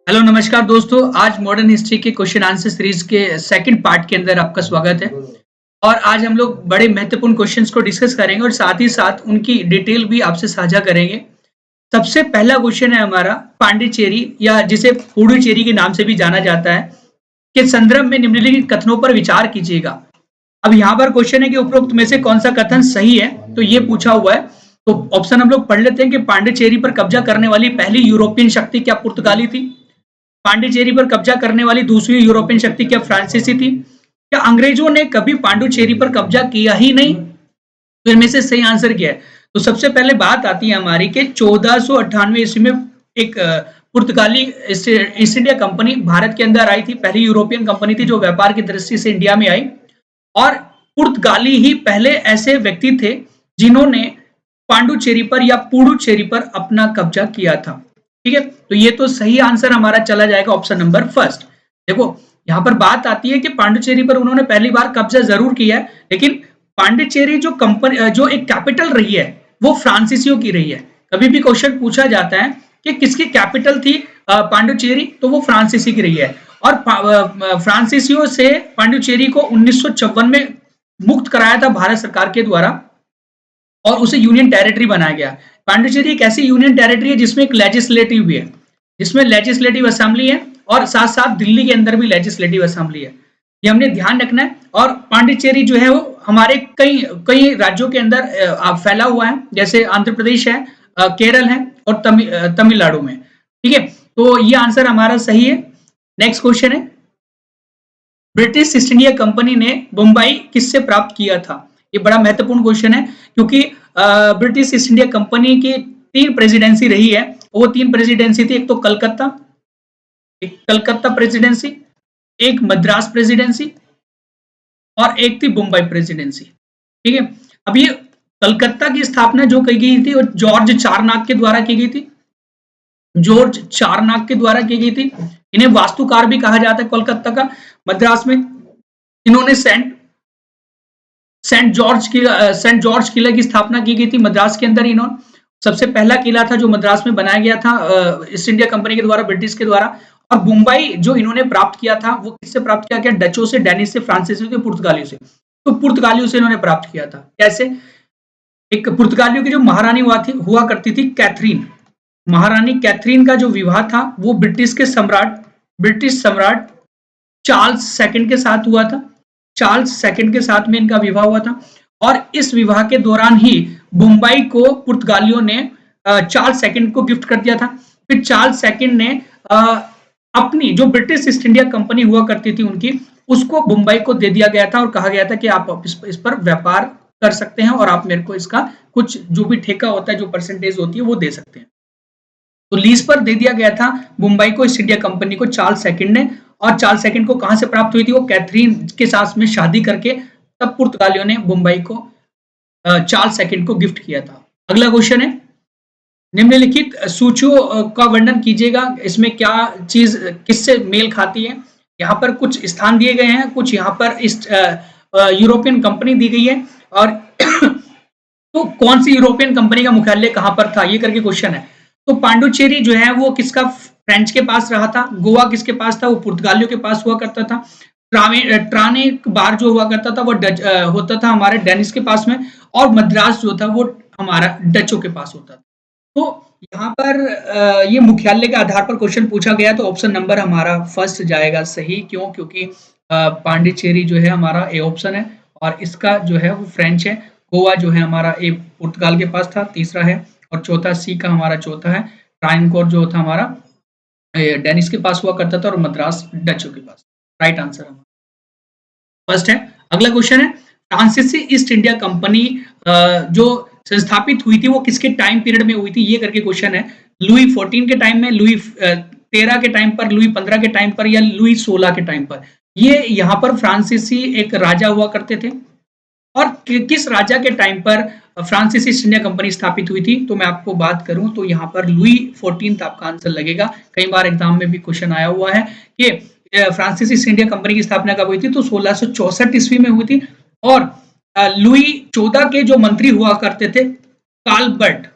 Hello नमस्कार दोस्तों। आज मॉडर्न हिस्ट्री के क्वेश्चन आंसर सीरीज के सेकंड पार्ट के अंदर आपका स्वागत है। और आज हम लोग बड़े महत्वपूर्ण क्वेश्चंस को डिस्कस करेंगे और साथ ही साथ उनकी डिटेल भी आपसे साझा करेंगे। सबसे पहला क्वेश्चन है हमारा पांडिचेरी या जिसे पुडुचेरी के नाम से भी जाना जाता है के संदर्भ में निम्नलिखित कथनों पर विचार कीजिएगा। अब यहाँ पर क्वेश्चन है कि उपरोक्त में से कौन सा कथन सही है, तो ये पूछा हुआ है। तो ऑप्शन हम लोग पढ़ लेते हैं कि पांडिचेरी पर कब्जा करने वाली पहली यूरोपियन शक्ति क्या पुर्तगाली थी? पांडिचेरी पर कब्जा करने वाली दूसरी यूरोपियन शक्ति क्या फ्रांसीसी थी? क्या अंग्रेजों ने कभी पांडिचेरी पर कब्जा किया ही नहीं? तो इनमें से सही आंसर क्या है? तो सबसे पहले बात आती है हमारी कि 1498 ईस्वी में एक पुर्तगाली ईस्ट इंडिया कंपनी भारत के अंदर आई थी। पहली यूरोपियन कंपनी थी जो व्यापार की दृष्टि से इंडिया में आई और पुर्तगाली ही पहले ऐसे व्यक्ति थे जिन्होंने पांडुचेरी पर या पुडुचेरी पर अपना कब्जा किया था। ठीक है, तो ये तो सही आंसर हमारा चला जाएगा ऑप्शन नंबर फर्स्ट। देखो यहां पर बात आती है कि पांडुचेरी पर उन्होंने पहली बार कब्जा जरूर किया है, लेकिन पांडिचेरी जो कंपनी जो एक कैपिटल रही है वो फ्रांसीसियों की रही है। कभी भी क्वेश्चन पूछा जाता है कि किसकी कैपिटल थी पांडुचेरी, तो वो फ्रांसीसी की रही है। और फ्रांसीसियों से पांडुचेरी को 1954 में मुक्त कराया था भारत सरकार के द्वारा और उसे यूनियन टेरिटरी बनाया गया। पांडिचेरी एक ऐसी यूनियन टेरिटरी है जिसमें एक लेजिस्लेटिव भी है, जिसमें लेजिस्लेटिव असेंबली है और साथ साथ दिल्ली के अंदर भी लेजिस्लेटिव असेंबली है। ये हमने ध्यान रखना है। और पांडिचेरी जो है वो हमारे कई कई राज्यों के अंदर फैला हुआ है, जैसे आंध्र प्रदेश है, केरल है और तमिलनाडु में। ठीक है, तो ये आंसर हमारा सही है। नेक्स्ट क्वेश्चन है, ब्रिटिश ईस्ट इंडिया कंपनी ने मुंबई किससे प्राप्त किया था? ये बड़ा महत्वपूर्ण क्वेश्चन है क्योंकि ब्रिटिश ईस्ट इंडिया कंपनी की 3 प्रेसिडेंसी रही है। वो 3 प्रेसिडेंसी थी, एक तो कलकत्ता, एक कलकत्ता प्रेसिडेंसी, एक मद्रास प्रेसिडेंसी और एक थी मुंबई प्रेसिडेंसी। ठीक है, अब ये कलकत्ता की स्थापना जो की गई थी वो जॉर्ज चारनाक के द्वारा की गई थी। जॉर्ज चारनाक के द्वारा की गई थी। इन्हें वास्तुकार भी कहा जाता है कोलकाता का। मद्रास में इन्होंने सेंट जॉर्ज किला की स्थापना की गई थी मद्रास के अंदर। इन्होंने सबसे पहला किला था जो मद्रास में बनाया गया था ईस्ट इंडिया कंपनी के द्वारा, ब्रिटिश के द्वारा। और मुंबई जो इन्होंने प्राप्त किया था वो किससे प्राप्त किया गया? डचों से, डेनिश से, फ्रांसीसियों से, पुर्तगालियों से। तो पुर्तगालियों से इन्होंने प्राप्त किया था। कैसे? एक पुर्तगालियों की जो महारानी हुआ करती थी कैथरीन, महारानी कैथरीन का जो विवाह था वो ब्रिटिश सम्राट चार्ल्स सेकंड के साथ हुआ था। चार्ल्स सेकंड के साथ में इनका विवाह हुआ था और इस विवाह के दौरान ही मुंबई को पुर्तगालियों ने चार्ल्स सेकंड को गिफ्ट कर दिया था। फिर चार्ल्स सेकंड ने अपनी जो ब्रिटिश ईस्ट इंडिया कंपनी हुआ करती थी उनकी, उसको मुंबई को दे दिया गया था और कहा गया था कि आप इस पर व्यापार कर सकते हैं और आप मेरे को इसका कुछ जो भी ठेका होता है, जो परसेंटेज होती है वो दे सकते हैं। तो लीज पर दे दिया गया था मुंबई को ईस्ट इंडिया कंपनी को चार्ल्स सेकंड ने। और चार्ल्स सेकंड को कहां से प्राप्त हुई थी? वो कैथरीन के साथ में शादी करके तब पुर्तगालियों ने मुंबई को चार्ल्स सेकंड को गिफ्ट किया था। अगला क्वेश्चन है, निम्नलिखित सूचियों का वर्णन कीजिएगा। इसमें क्या चीज किससे मेल खाती है? यहाँ पर कुछ स्थान दिए गए हैं, कुछ यहाँ पर यूरोपियन कंपनी दी गई है और तो कौन सी यूरोपियन कंपनी का मुख्यालय कहां पर था, ये करके क्वेश्चन है। तो पांडुचेरी जो है वो किसका? फ्रेंच के पास रहा था। गोवा किसके पास था? वो पुर्तगालियों के पास हुआ करता था। ट्राने बार जो हुआ करता था वो होता था हमारे डेनिस के पास में। और मद्रास जो था वो हमारा डचों के पास होता था। तो यहाँ पर ये मुख्यालय के आधार पर क्वेश्चन पूछा गया, तो ऑप्शन नंबर हमारा फर्स्ट जाएगा सही। क्यों? क्योंकि पांडिचेरी जो है हमारा ए ऑप्शन है और इसका जो है वो फ्रेंच है। गोवा जो है हमारा ए पुर्तगाल के पास था, तीसरा है। और चौथा सी का हमारा चौथा है। ट्राइनकोर जो था हमारा डेनिस के पास हुआ करता था और मद्रास डचों के पास। राइट आंसर हमारा फर्स्ट है। अगला क्वेश्चन है, फ्रांसीसी ईस्ट इंडिया कंपनी जो संस्थापित हुई थी वो किसके टाइम पीरियड में हुई थी, ये करके क्वेश्चन है। लुई 14 के टाइम में, लुई 13 के टाइम पर, लुई 15 के टाइम पर या लुई 16 के टाइम पर? ये यहाँ पर फ्रांसीसी एक राजा हुआ करते थे। और किस राजा के टाइम पर फ्रांसीसी ईस्ट इंडिया कंपनी स्थापित हुई थी? तो मैं आपको बात करूं तो यहाँ पर लुई 14 आपका आंसर लगेगा। कई बार एग्जाम में भी क्वेश्चन आया हुआ है कि फ्रांसीसी ईस्ट इंडिया कंपनी की स्थापना कब हुई थी, तो 1664 ईस्वी में हुई थी। और लुई 14 के जो मंत्री हुआ करते थे कालबर्ट,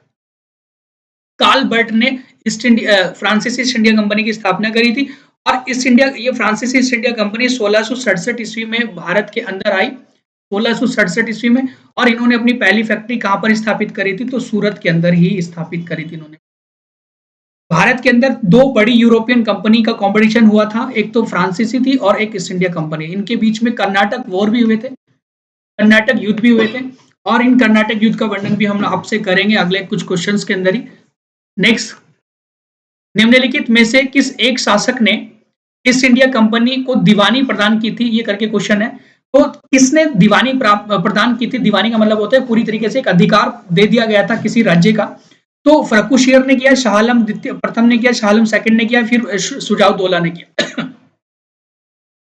कार्ल बर्ट ने फ्रांसीसी ईस्ट इंडिया कंपनी की स्थापना करी थी और ये फ्रांसीसी ईस्ट इंडिया कंपनी 1667 ईस्वी में भारत के अंदर आई, 1667 ईस्वी में। और इन्होंने अपनी पहली फैक्ट्री कहां पर स्थापित करी थी? तो सूरत के अंदर ही स्थापित करी थी इन्होंने। भारत के अंदर दो बड़ी यूरोपियन कंपनी का कंपटीशन हुआ था, एक तो फ्रांसीसी थी और एक ईस्ट इंडिया कंपनी। इनके बीच में कर्नाटक वॉर भी हुए थे, कर्नाटक युद्ध भी हुए थे और इन कर्नाटक युद्ध का वर्णन भी हम आपसे करेंगे अगले कुछ क्वेश्चंस के अंदर ही। नेक्स्ट, निम्नलिखित में से किस एक शासक ने ईस्ट इंडिया कंपनी को दीवानी प्रदान की थी? ये करके क्वेश्चन है। तो किसने दीवानी प्रदान की थी? दीवानी का मतलब होता है पूरी तरीके से एक अधिकार दे दिया गया था किसी राज्य का। तो फर्रुखशियर ने किया, शाह आलम द्वितीय प्रथम ने किया, शाह आलम सेकंड ने किया, फिर शुजाउद्दौला ने किया।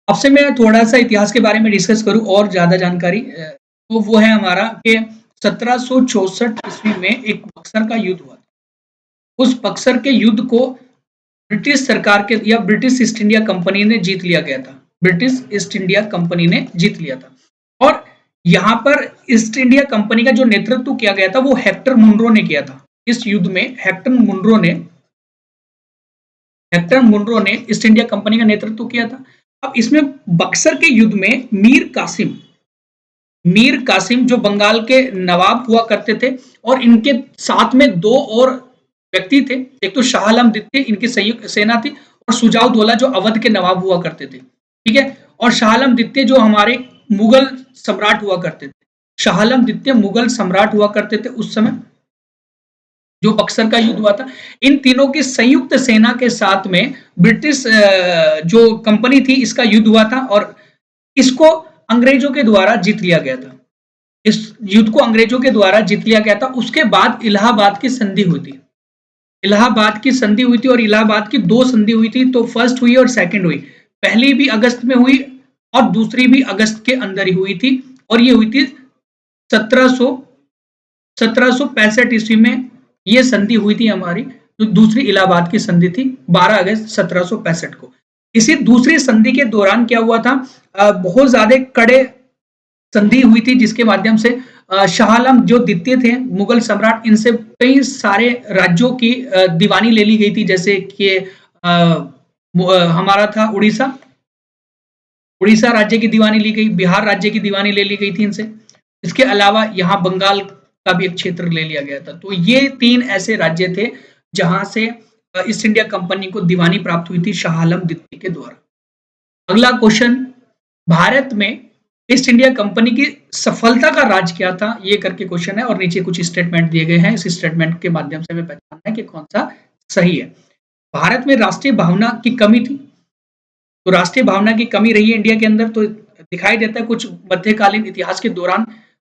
आपसे मैं थोड़ा सा इतिहास के बारे में डिस्कस करूं और ज्यादा जानकारी, तो वो है हमारा कि 1764 ईस्वी में एक बक्सर का युद्ध हुआ। उस बक्सर के युद्ध को ब्रिटिश सरकार के या ब्रिटिश ईस्ट इंडिया कंपनी ने जीत लिया गया था। ब्रिटिश ईस्ट इंडिया कंपनी ने जीत लिया था और यहाँ पर ईस्ट इंडिया कंपनी का जो नेतृत्व किया गया था वो हेक्टर मुनरो ने किया था। इस युद्ध में हेक्टर मुनरो ने ईस्ट इंडिया कंपनी का नेतृत्व किया था। अब इसमें बक्सर के युद्ध में मीर कासिम जो बंगाल के नवाब हुआ करते थे और इनके साथ में दो और व्यक्ति थे, एक तो शाह आलम द्वितीय इनकी संयुक्त सेना थी और शुजाउद्दौला जो अवध के नवाब हुआ करते थे, ठीक है। और शाह आलम द्वितीय जो हमारे मुगल सम्राट हुआ करते थे, शाह आलम द्वितीय मुगल सम्राट हुआ करते थे उस समय जो बक्सर का युद्ध हुआ था। इन तीनों की संयुक्त सेना के साथ में ब्रिटिश जो कंपनी थी इसका युद्ध हुआ था और इसको अंग्रेजों के द्वारा जीत लिया गया था। इस युद्ध को अंग्रेजों के द्वारा जीत लिया गया था। उसके बाद इलाहाबाद की संधि हुई थी। इलाहाबाद की संधि हुई थी और इलाहाबाद की दो संधि हुई थी, तो फर्स्ट हुई और सेकंड हुई। पहली भी अगस्त में हुई और दूसरी भी अगस्त के अंदर ही हुई थी और ये हुई थी 1765 ईस्वी में ये संधि हुई थी हमारी। जो दूसरी इलाहाबाद की संधि थी 12 अगस्त 1765 को। इसी दूसरी संधि के दौरान क्या हुआ था, बहुत ज्यादा कड़े संधि हुई थी जिसके माध्यम से शाह आलम जो द्वितीय थे मुगल सम्राट, इनसे कई सारे राज्यों की दीवानी ले ली गई थी। जैसे कि हमारा था उड़ीसा राज्य की दीवानी ली गई, बिहार राज्य की दीवानी ले ली गई थी इनसे। इसके अलावा यहाँ बंगाल का भी एक क्षेत्र ले लिया गया था। तो ये 3 ऐसे राज्य थे जहां से ईस्ट इंडिया कंपनी को दीवानी प्राप्त हुई थी शाह आलम द्वितीय के द्वारा। अगला क्वेश्चन, भारत में ईस्ट इंडिया कंपनी की सफलता का राज क्या था? ये करके क्वेश्चन है और नीचे कुछ स्टेटमेंट दिए गए हैं। इस स्टेटमेंट के माध्यम से हमें पहचानना है कि कौन सा सही है। भारत में राष्ट्रीय भावना की कमी थी, तो राष्ट्रीय भावना की कमी रही है इंडिया के अंदर। तो दिखाई देता है कुछ मध्यकालीन इतिहास के दौरान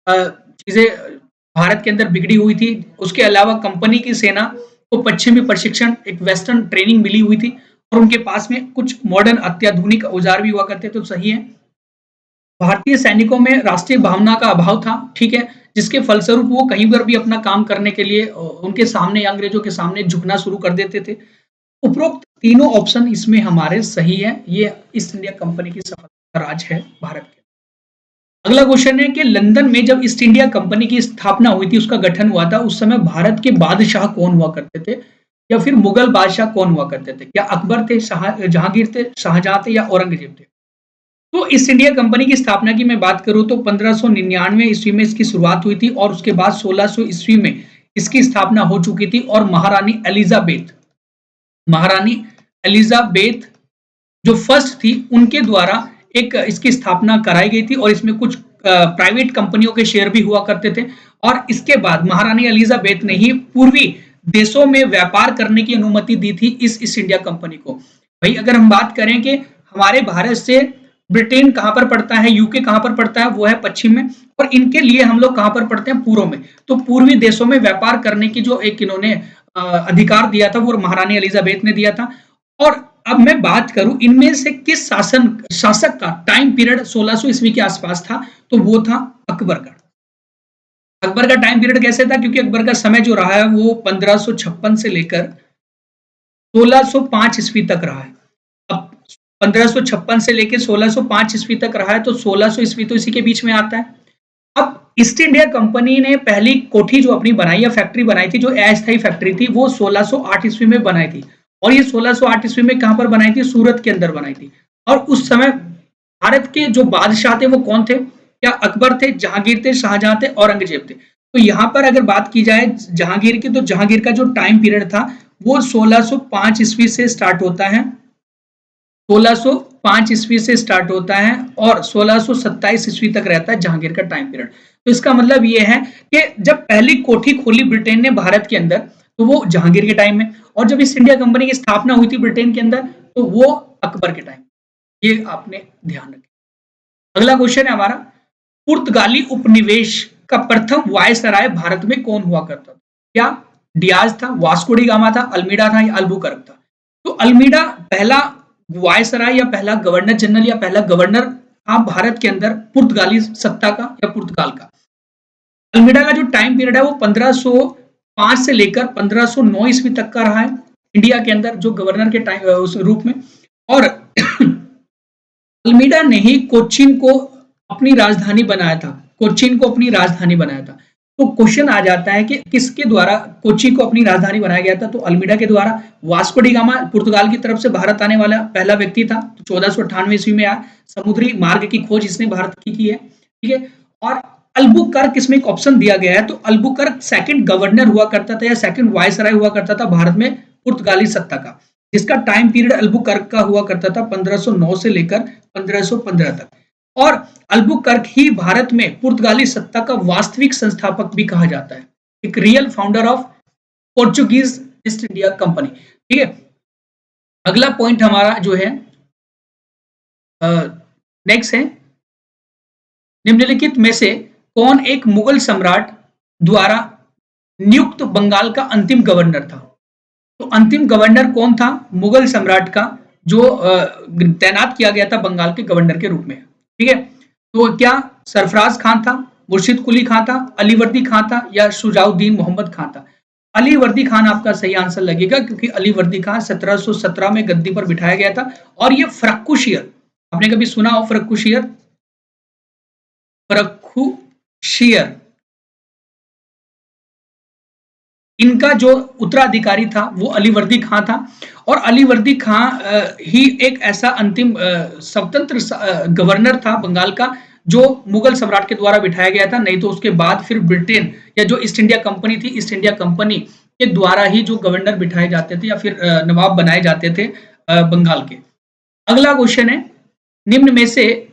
चीजें भारत के अंदर बिगड़ी हुई थी। उसके अलावा कंपनी की सेना को पश्चिमी प्रशिक्षण, एक वेस्टर्न ट्रेनिंग मिली हुई थी और उनके पास में कुछ मॉडर्न अत्याधुनिक औजार भी हुआ करते, तो सही है। भारतीय सैनिकों में राष्ट्रीय भावना का अभाव था, ठीक है, जिसके फलस्वरूप वो कहीं पर भी अपना काम करने के लिए उनके सामने अंग्रेजों के सामने झुकना शुरू कर देते थे। उपरोक्त तीनों ऑप्शन इसमें हमारे सही है। ये ईस्ट इंडिया कंपनी की सफलता का राज है भारत के। अगला क्वेश्चन है कि लंदन में जब ईस्ट इंडिया कंपनी की स्थापना हुई थी, उसका गठन हुआ था, उस समय भारत के बादशाह कौन हुआ करते थे या फिर मुगल बादशाह कौन हुआ करते थे? क्या अकबर थे, जहांगीर थे, शाहजहां थे या औरंगजेब थे? तो ईस्ट इंडिया कंपनी की स्थापना की मैं बात करूं तो 1599 ईस्वी में इसकी शुरुआत हुई थी और उसके बाद 1600 ईस्वी में इसकी स्थापना हो चुकी थी और महारानी एलिजाबेथ जो फर्स्ट थी उनके द्वारा एक इसकी स्थापना कराई गई थी और इसमें कुछ प्राइवेट कंपनियों के शेयर भी हुआ करते थे। और इसके बाद महारानी एलिजाबेथ ने ही पूर्वी देशों में व्यापार करने की अनुमति दी थी इस ईस्ट इंडिया कंपनी को। भाई अगर हम बात करें कि हमारे भारत से ब्रिटेन कहां पर पड़ता है, यूके कहां पर पड़ता है, वो है पश्चिम में, और इनके लिए हम लोग कहां पर पड़ते हैं, पूर्व में। तो पूर्वी देशों में व्यापार करने की जो एक इन्होंने अधिकार दिया था वो महारानी एलिजाबेथ ने दिया था। और अब मैं बात करूं इनमें से किस शासक का टाइम पीरियड 1600 ईस्वी के आसपास था, तो वो था अकबर का। अकबर का टाइम पीरियड कैसे था, क्योंकि अकबर का समय जो रहा है वो 1556 से लेकर 1605 ईस्वी तक रहा है। अब 1556 से लेकर 1605 ईस्वी तक रहा है, तो 1600 ईस्वी तो इसी के बीच में आता है। अब ईस्ट इंडिया कंपनी ने पहली कोठी जो अपनी बनाई या फैक्ट्री बनाई थी, जो अस्थायी फैक्ट्री थी, वो 1608 ईस्वी में बनाई थी। और ये 1608 ईस्वी में कहां पर बनाई थी? सूरत के अंदर बनाई थी। और उस समय भारत के जो बादशाह थे वो कौन थे? क्या अकबर थे, जहांगीर थे, शाहजहां थे, औरंगजेब थे? तो यहाँ पर अगर बात की जाए जहांगीर की, तो जहांगीर का जो टाइम पीरियड था वो 1605 ईस्वी से स्टार्ट होता है, 1605 ईस्वी से स्टार्ट होता है और 1627 ईस्वी तक रहता है जहांगीर का टाइम पीरियड। तो इसका मतलब ये है कि जब पहली कोठी खोली ब्रिटेन ने भारत के अंदर, तो वो जहांगीर के टाइम में, और जब ईस्ट इंडिया कंपनी की स्थापना हुई थी ब्रिटेन के अंदर, तो वो अकबर के टाइम। ये आपने ध्यान रखें। अगला क्वेश्चन है हमारा, पुर्तगाली उपनिवेश का प्रथम वायसराय भारत में कौन हुआ करता था? क्या डियाज था, वास्को डी गामा था, अल्मीडा था या अल्बुकर्क था? तो अल्मीडा पहला वायसराय या पहला गवर्नर जनरल या पहला गवर्नर था भारत के अंदर पुर्तगाली सत्ता का या पुर्तगाल का। अल्मीडा का जो टाइम पीरियड है वो 1505 से लेकर 1509 ईस्वी तक का रहा है इंडिया के अंदर, जो गवर्नर के टाइम उस रूप में। और अल्मीडा ने ही कोचीन को अपनी राजधानी बनाया था, कोचीन को अपनी राजधानी बनाया था। तो क्वेश्चन आ जाता है कि किसके द्वारा कोची को अपनी राजधानी बनाया गया था? तो अल्मीडा के द्वारा। वास्को डी गामा पुर्तगाल की तरफ से भारत आने वाला पहला व्यक्ति था, 1498 ईस्वी में आया। समुद्री मार्ग की खोज इसने भारत की है, ठीक है। और अल्बुकर्क इसमें एक ऑप्शन दिया गया है, तो अल्बुकर्क सेकंड गवर्नर हुआ करता था या सेकंड वायसराय हुआ करता था भारत में पुर्तगाली सत्ता का, जिसका टाइम पीरियड अल्बुकर्क का हुआ करता था 1509 से लेकर 1515 तक। और अल्बुकर्क ही भारत में पुर्तगाली सत्ता का वास्तविक संस्थापक भी कहा जाता है, एक real founder of Portuguese east India company, ठीक है। अगला पॉइंट हमारा जो है नेक्स्ट है, निम्नलिखित में से कौन एक मुगल सम्राट द्वारा नियुक्त बंगाल का अंतिम गवर्नर था? तो अंतिम गवर्नर कौन था मुगल सम्राट का, जो तैनात किया गया था बंगाल के गवर्नर के रूप में, ठीक है। तो क्या सरफराज खान था, मुर्शिद कुली खान था, अलीवर्दी खान था या शुजाउद्दीन मोहम्मद खान था? अलीवर्दी खान आपका सही आंसर लगेगा, क्योंकि अलीवर्दी खान 1717 में गद्दी पर बिठाया गया था। और ये फरक्कुशियर, आपने कभी सुना हो फरक्कुशियर? फरक्कुशियर, इनका जो उत्तराधिकारी था वो अलीवर्दी खां था। और अलीवर्दी खां ही एक ऐसा अंतिम स्वतंत्र गवर्नर था बंगाल का, जो मुगल सम्राट के द्वारा बिठाया गया था। नहीं तो उसके बाद फिर ब्रिटेन या जो ईस्ट इंडिया कंपनी थी, ईस्ट इंडिया कंपनी के द्वारा ही जो गवर्नर बिठाए जाते थे या फिर नवाब बनाए जाते थे बंगाल के। अगला क्वेश्चन है, निम्न में से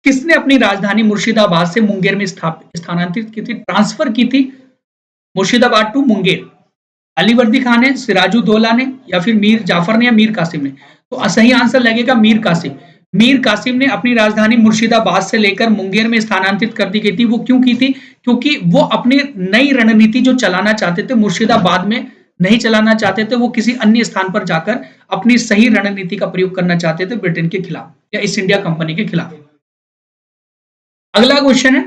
किसने अपनी राजधानी मुर्शिदाबाद से मुंगेर में स्थानांतरित की थी, ट्रांसफर की थी मुर्शिदाबाद टू मुंगेर? अलीवर्दी खान ने, सिराजुद्दौला ने, या फिर मीर जाफर ने, या मीर कासिम ने? तो सही आंसर लगेगा मीर कासिम। मीर कासिम ने अपनी राजधानी मुर्शिदाबाद से लेकर मुंगेर में स्थानांतरित कर दी गई थी। वो क्यों की थी? क्योंकि वो अपनी नई रणनीति जो चलाना चाहते थे मुर्शिदाबाद में नहीं चलाना चाहते थे, वो किसी अन्य स्थान पर जाकर अपनी सही रणनीति का प्रयोग करना चाहते थे ब्रिटेन के खिलाफ या ईस्ट इंडिया कंपनी के खिलाफ। अगला क्वेश्चन है,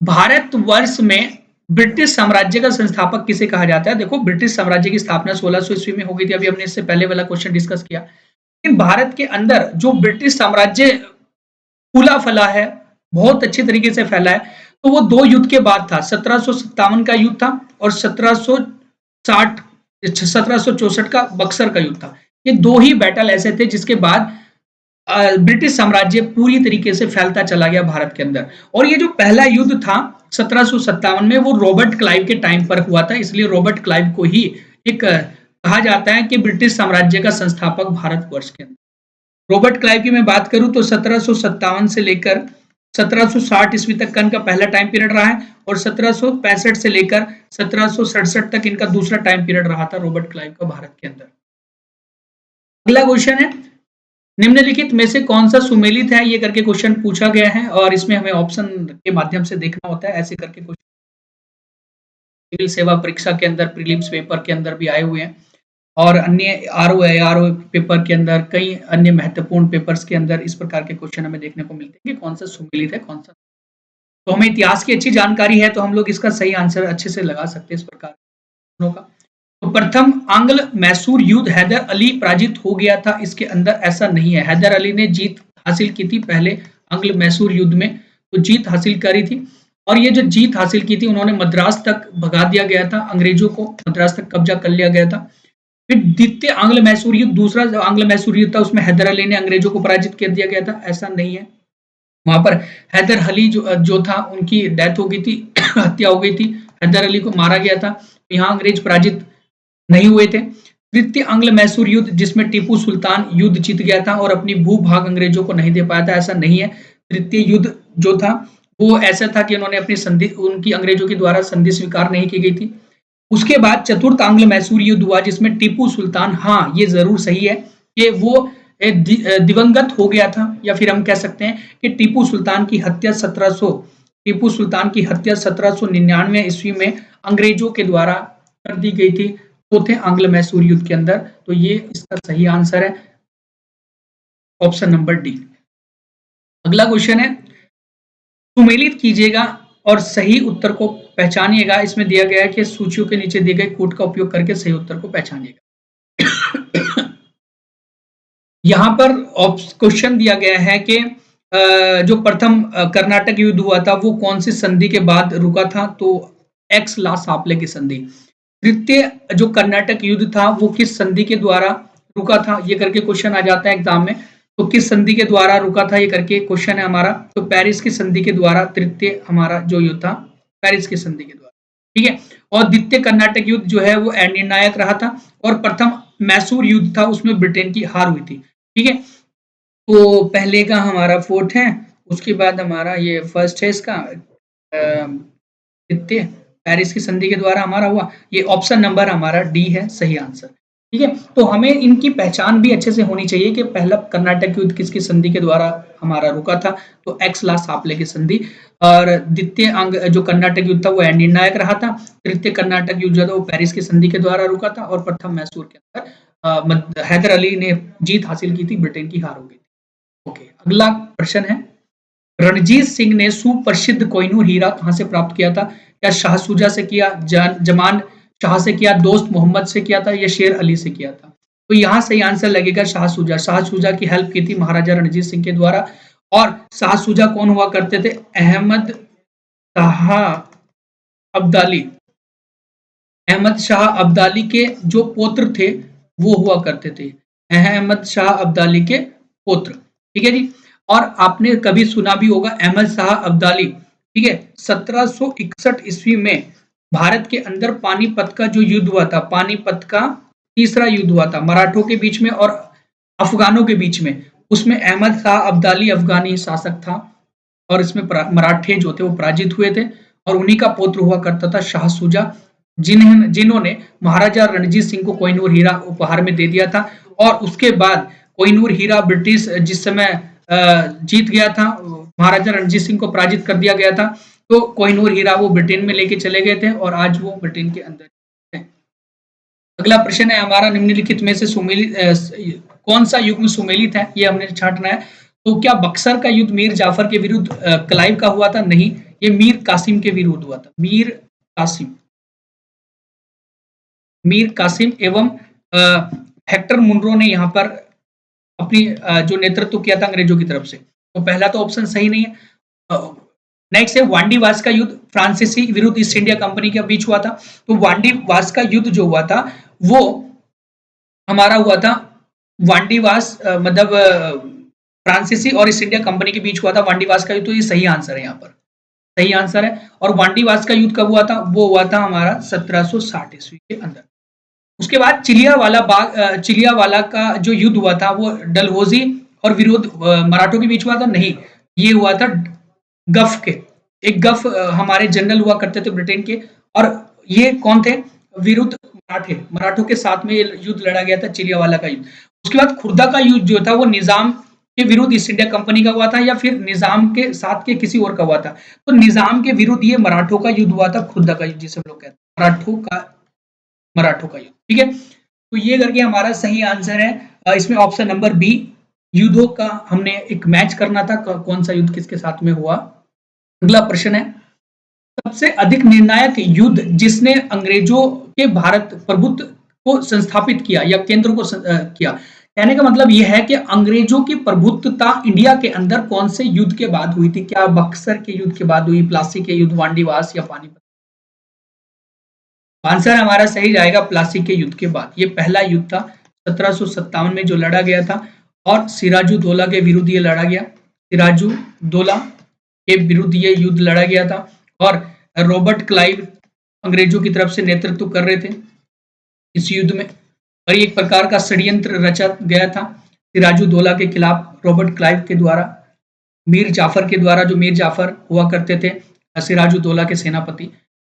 भारतवर्ष में ब्रिटिश साम्राज्य का संस्थापक किसे कहा जाता है? देखो, ब्रिटिश साम्राज्य की स्थापना 1600 ईस्वी में हो गई थी, अभी हमने इससे पहले वाला क्वेश्चन डिस्कस किया। लेकिन भारत के अंदर जो ब्रिटिश साम्राज्य फूला फला है, बहुत अच्छे तरीके से फैला है, तो वो दो युद्ध के बाद था। 1757 का युद्ध था और 1764 का बक्सर का युद्ध था। ये दो ही बैटल ऐसे थे जिसके बाद ब्रिटिश साम्राज्य पूरी तरीके से फैलता चला गया भारत के अंदर। और ये जो पहला युद्ध था 1757 में, वो रॉबर्ट क्लाइव के टाइम पर हुआ था, इसलिए रॉबर्ट क्लाइव को ही एक कहा जाता है कि ब्रिटिश साम्राज्य का संस्थापक भारतवर्ष के अंदर। रॉबर्ट क्लाइव की मैं बात करूं तो 1757 से लेकर 1760 ईस्वी तक का इनका पहला टाइम पीरियड रहा है और 1765 से लेकर 1767 तक इनका दूसरा टाइम पीरियड रहा था रॉबर्ट क्लाइव का भारत के अंदर। अगला क्वेश्चन है, निम्नलिखित में से कौन सा सुमेलित है? ये करके क्वेश्चन पूछा गया है और इसमें हमें ऑप्शन के माध्यम से देखना होता है। ऐसे करके क्वेश्चन सिविल सेवा परीक्षा के अंदर, प्रीलिम्स पेपर के अंदर भी आए हुए हैं और अन्य आरओ पेपर के अंदर, कई अन्य महत्वपूर्ण पेपर्स के अंदर इस प्रकार के क्वेश्चन हमें देखने को मिलते हैं कि कौन सा सुमेलित है, कौन सा। तो हमें इतिहास की अच्छी जानकारी है तो हम लोग इसका सही आंसर अच्छे से लगा सकते हैं इस प्रकार का। तो प्रथम आंग्ल मैसूर युद्ध हैदर अली पराजित हो गया था, इसके अंदर ऐसा नहीं है। हैदर अली ने जीत हासिल की थी पहले आंग्ल मैसूर युद्ध में, तो जीत हासिल करी थी। और ये जो जीत हासिल की थी उन्होंने मद्रास तक भगा दिया गया था, अंग्रेजों को मद्रास तक कब्जा कर लिया गया था। फिर द्वितीय आंग्ल मैसूर युद्ध, दूसरा जो आंग्ल मैसूर युद्ध था उसमें हैदर अली ने अंग्रेजों को पराजित कर दिया गया था, ऐसा नहीं है। वहां पर हैदर अली जो था उनकी डेथ हो गई थी, हत्या हो गई थी, हैदर अली को मारा गया था। यहाँ अंग्रेज पराजित नहीं हुए थे। तृतीय आंग्ल मैसूर युद्ध जिसमें टीपू सुल्तान युद्ध जीत गया था और अपनी भूभाग अंग्रेजों को नहीं दे पाया था, ऐसा नहीं है। तृतीय युद्ध जो था वो ऐसा था कि उन्होंने अपनी संधि, उनकी अंग्रेजों के द्वारा संधि स्वीकार नहीं की गई थी। उसके बाद चतुर्थ आंग्ल मैसूर युद्ध हुआ जिसमें टीपू सुल्तान, हाँ ये जरूर सही है कि वो दिवंगत हो गया था, या फिर हम कह सकते हैं कि टीपू सुल्तान की हत्या 1799 ईस्वी में अंग्रेजों के द्वारा कर दी गई थी चौथे आंग्ल मैसूर युद्ध के अंदर। तो ये इसका सही आंसर है ऑप्शन नंबर डी। अगला क्वेश्चन है, सुमेलित कीजिएगा और सही उत्तर को पहचानिएगा। इसमें दिया गया है कि सूचियों के नीचे दिए गए कोड का उपयोग करके सही उत्तर को पहचानिएगा। यहां पर क्वेश्चन दिया गया है कि जो प्रथम कर्नाटक युद्ध हुआ था वो कौन सी संधि के बाद रुका था, तो एक्स ला सापले की संधि। तृतीय जो कर्नाटक युद्ध था वो किस संधि के द्वारा रुका था, ये करके क्वेश्चन आ जाता है एग्जाम में। तो किस संधि के द्वारा रुका था ये करके क्वेश्चन है हमारा, तो पेरिस की संधि के द्वारा तृतीय हमारा जो युद्ध था पेरिस की संधि के द्वारा, ठीक है। और द्वितीय कर्नाटक युद्ध जो है वो निर्णायक रहा था, और प्रथम मैसूर युद्ध था उसमें ब्रिटेन की हार हुई थी, ठीक है। तो पहले का हमारा फोर्थ है, उसके बाद हमारा ये फर्स्ट है, इसका द्वितीय पेरिस की संधि के द्वारा हमारा हुआ, ये ऑप्शन नंबर हमारा डी है सही आंसर, ठीक है। तो हमें इनकी पहचान भी अच्छे से होनी चाहिए कि पहला कर्नाटक युद्ध किसकी संधि के द्वारा हमारा रुका था, तो एक्स ला सापले की संधि। और द्वितीय अंग जो कर्नाटक युद्ध था वो निर्णायक रहा था। तृतीय कर्नाटक युद्ध जो था वो पेरिस की संधि के द्वारा रुका था, और प्रथम मैसूर के अंदर हैदर अली ने जीत हासिल की थी, ब्रिटेन की हार हो गई थी। ओके, अगला प्रश्न है, रणजीत सिंह ने सुप्रसिद्ध कोहिनूर हीरा कहां से प्राप्त किया था? क्या शाह सुजा से किया, जमान शाह से किया, दोस्त मोहम्मद से किया था, या शेर अली से किया था? तो यहाँ सही आंसर लगेगा शाह सुजा। शाह सुजा की हेल्प की थी महाराजा रणजीत सिंह के द्वारा। और शाह सुजा कौन हुआ करते थे? अहमद शाह अब्दाली, अहमद शाह अब्दाली के जो पौत्र थे वो हुआ करते थे, अहमद शाह अब्दाली के पौत्र, ठीक है जी। और आपने कभी सुना भी होगा अहमद शाह अब्दाली, ठीक है, 1761 ईस्वी में भारत के अंदर पानीपत का जो युद्ध हुआ था, पानीपत का तीसरा युद्ध हुआ था मराठों के बीच में और अफगानों के बीच में, उसमें अहमद शाह अब्दाली अफगानी शासक था, और इसमें मराठे जो थे वो पराजित हुए थे, और उन्हीं का पौत्र हुआ करता था शाह सुजा, जिन्होंने महाराजा रणजीत सिंह को कोहिनूर हीरा उपहार में दे दिया था। और उसके बाद कोहिनूर हीरा ब्रिटिश जिस समय जीत गया था, महाराजा रणजीत सिंह को पराजित कर दिया गया था, तो कोहिनूर हीरा वो ब्रिटेन में लेके चले गए थे, और आज वो ब्रिटेन के अंदर है। अगला प्रश्न है हमारा, निम्नलिखित में से सुमेलित कौन सा युग्म सुमेलित है, ये हमने छांटना है। तो क्या बक्सर का युद्ध मीर जाफर के विरुद्ध क्लाइव का हुआ था? नहीं, ये मीर कासिम के विरुद्ध हुआ था, मीर कासिम, मीर कासिम एवं हेक्टर मुनरो ने यहाँ पर अपनी जो नेतृत्व किया था अंग्रेजों की तरफ से। तो पहला तो ऑप्शन सही नहीं है। नेक्स्ट है वांडी वास का युद्ध फ्रांसीसी विरुद्ध ईस्ट इंडिया कंपनी के बीच हुआ था। तो वांडी वास का युद्ध जो हुआ था वो हमारा हुआ था, वांडी वास मतलब फ्रांसीसी और ईस्ट इंडिया कंपनी के बीच हुआ था वांडी वास का युद्ध, तो ये सही आंसर है, यहाँ पर सही आंसर है। और वांडी वास का युद्ध कब हुआ था? वो हुआ था हमारा 1760 ईस्वी के अंदर। उसके बाद चिलियावाला का जो युद्ध हुआ था वो डलहौजी और विरुद्ध मराठों के बीच हुआ था? नहीं, ये हुआ था गफ के, एक गफ हमारे जनरल हुआ करते थे ब्रिटेन के, और ये कौन थे? विरुद्ध मराठे, मराठों के साथ में युद्ध लड़ा गया था, चिलियावाला का युद्ध। उसके बाद खुर्दा का युद्ध जो था वो निजाम के विरुद्ध ईस्ट इंडिया कंपनी का हुआ था, या फिर निजाम के साथ के किसी और का हुआ था? तो निजाम के विरुद्ध ये मराठों का युद्ध हुआ था, खुर्दा का युद्ध जिसे हम लोग कहते हैं, मराठों का युद्ध, ठीक है। तो ये करके हमारा सही आंसर है इसमें ऑप्शन नंबर बी। युद्धों का हमने एक मैच करना था, कौन सा युद्ध किसके साथ में हुआ। अगला प्रश्न है, सबसे अधिक निर्णायक युद्ध जिसने अंग्रेजों के भारत प्रभुत्व को संस्थापित किया या केंद्र को किया, कहने का मतलब ये है कि अंग्रेजों की प्रभुत्वता इंडिया के अंदर कौन से युद्ध के बाद हुई थी? क्या बक्सर के युद्ध के बाद हुई, प्लासी के युद्ध, वांडीवास या पानीपत? आंसर हमारा सही जाएगा प्लासी के युद्ध के बाद। ये पहला युद्ध था 1757 में जो लड़ा गया था और सिराजुद्दौला के विरुद्ध ये लड़ा गया। सिराजुद्दौला के विरुद्ध ये युद्ध लड़ा गया था और रॉबर्ट क्लाइव अंग्रेजों की तरफ से नेतृत्व कर रहे थे इस युद्ध में, और एक प्रकार का षड्यंत्र रचा गया था सिराजुद्दौला के खिलाफ रॉबर्ट क्लाइव के द्वारा, मीर जाफर के द्वारा, जो मीर जाफर हुआ करते थे सिराजुद्दौला के सेनापति।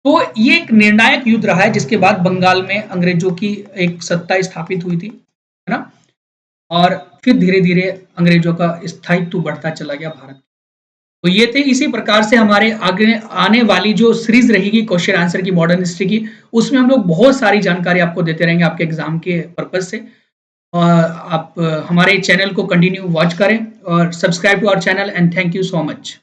तो ये एक निर्णायक युद्ध रहा है जिसके बाद बंगाल में अंग्रेजों की एक सत्ता स्थापित हुई थी, है ना? और फिर धीरे-धीरे अंग्रेजों का स्थायित्व बढ़ता चला गया भारत। तो ये थे, इसी प्रकार से हमारे आगे आने वाली जो सीरीज रहेगी क्वेश्चन आंसर की मॉडर्न हिस्ट्री की, उसमें हम लोग बहुत सारी जानकारी आपको देते रहेंगे आपके एग्जाम के पर्पज से। आप हमारे चैनल को कंटिन्यू वॉच करें और subscribe to our channel and thank you so much.